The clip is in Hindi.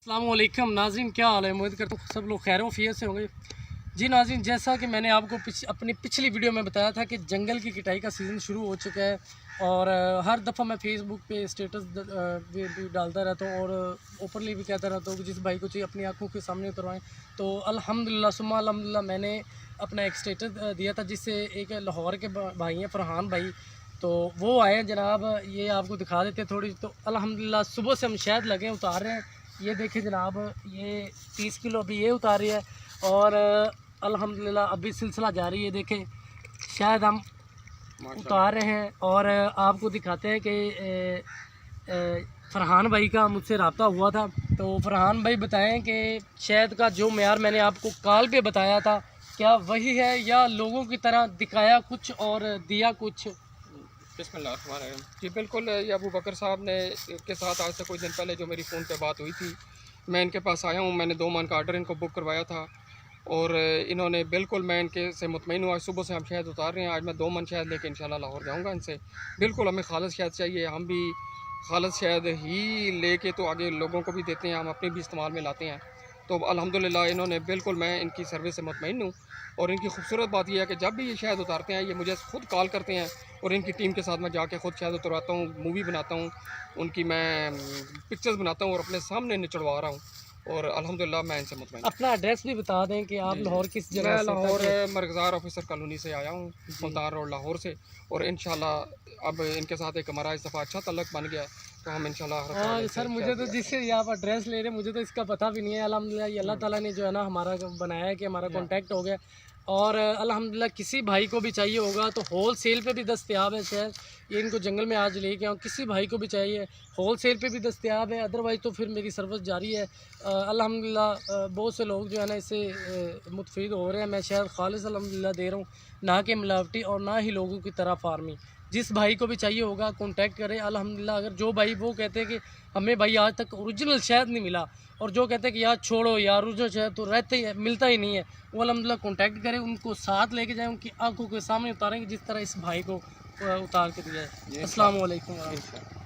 अस्सलाम वालेकुम नाज़रीन, क्या हाल है। उम्मीद करता हूँ सब लोग खैर वफियत से होंगे। जी नाज़रीन, जैसा कि मैंने आपको अपनी पिछली वीडियो में बताया था कि जंगल की कटाई का सीज़न शुरू हो चुका है और हर दफ़ा मैं फ़ेसबुक पे स्टेटस भी डालता रहता हूँ और ओपनली भी कहता रहता हूँ कि जिस भाई को चाहिए अपनी आंखों के सामने उतरवाएं। तो अल्हम्दुलिल्लाह सुम्मा अल्हम्दुलिल्लाह मैंने अपना एक स्टेटस दिया था जिससे एक लाहौर के भाई हैं फरहान भाई, तो वो आए हैं जनाब। ये आपको दिखा देते थोड़ी। तो अल्हम्दुलिल्लाह सुबह से हम शहद लगे उतार रहे हैं। ये देखें जनाब, ये 30 किलो अभी ये उतारी है और अल्हम्दुलिल्लाह अभी सिलसिला जारी है। देखें शायद हम उतार रहे हैं और आपको दिखाते हैं कि फरहान भाई का मुझसे रब्ता हुआ था। तो फरहान भाई बताएं कि शहद का जो मेयार मैंने आपको कॉल पे बताया था क्या वही है या लोगों की तरह दिखाया कुछ और दिया कुछ। बिस्मिल्लाहिर्रहमानिर्रहीम। जी बिल्कुल, ये अबू बकर साहब ने के साथ आज से कुछ दिन पहले जो मेरी फ़ोन पे बात हुई थी, मैं इनके पास आया हूँ। मैंने 2 मन का आर्डर इनको बुक करवाया था और इन्होंने बिल्कुल, मैं इनके से मुतमईन हूँ। आज सुबह से हम शहद उतार रहे हैं। आज मैं 2 मन शहद लेके इंशाल्लाह लाहौर जाऊँगा इनसे। बिल्कुल हमें खालिस शहद चाहिए, हम भी खालिस शहद ही लेके तो आगे लोगों को भी देते हैं, हम अपने भी इस्तेमाल में लाते हैं। तो अल्हम्दुलिल्लाह इन्होंने बिल्कुल, मैं इनकी सर्विस से मुतमईन हूँ। और इनकी खूबसूरत बात यह है कि जब भी ये शहद उतारते हैं ये मुझे खुद कॉल करते हैं और इनकी टीम के साथ मैं जाके खुद शहद उतरवाता हूँ, मूवी बनाता हूँ, उनकी मैं पिक्चर्स बनाता हूँ और अपने सामने निचड़वा रहा हूँ। और अल्हम्दुलिल्लाह मैं इनसे मुतमईन। अपना एड्रेस भी बता दें कि आप लाहौर किस जगह मैं से। लाहौर मरगज़ार ऑफिसर कॉलोनी से आया हूँ, सुल्तान रोड लाहौर से। और इंशाल्लाह अब इनके साथ एक हमारा इस दफ़ा अच्छा तल्लक बन गया, तो हम इंशाल्लाह हाँ सर, मुझे तो जिससे ये आप एड्रेस ले रहे हैं मुझे तो इसका पता भी नहीं है। अल्हम्दुलिल्लाह ये अल्लाह ताला ने जो है ना हमारा बनाया है कि हमारा कांटेक्ट हो गया। और अल्हम्दुलिल्लाह किसी भाई को भी चाहिए होगा तो होल सेल पे भी दस्तयाब है शहर। ये इनको जंगल में आज लेके आऊँ, किसी भाई को भी चाहिए होल सेल पे भी दस्तयाब है। अदरवाइज़ तो फिर मेरी सर्विस जारी है। अल्हम्दुलिल्लाह बहुत से लोग जो है ना इससे मुतफीद हो रहे हैं। मैं शहद खालिस अल्हम्दुलिल्लाह दे रहा हूँ, ना कि मिलावटी और ना ही लोगों की तरह फार्मी। जिस भाई को भी चाहिए होगा कांटेक्ट करें। अल्हम्दुलिल्लाह अगर जो भाई वो कहते हैं कि हमें भाई आज तक ओरिजिनल शहद नहीं मिला और जो कहते हैं कि यार छोड़ो यार ओरिजिनल शहद तो रहते ही है, मिलता ही नहीं है, वो अल्हम्दुलिल्लाह कांटेक्ट करें, उनको साथ लेके जाएं, उनकी आंखों के सामने उतारेंगे जिस तरह इस भाई को उतार के दिया है। अस्सलाम वालेकुम।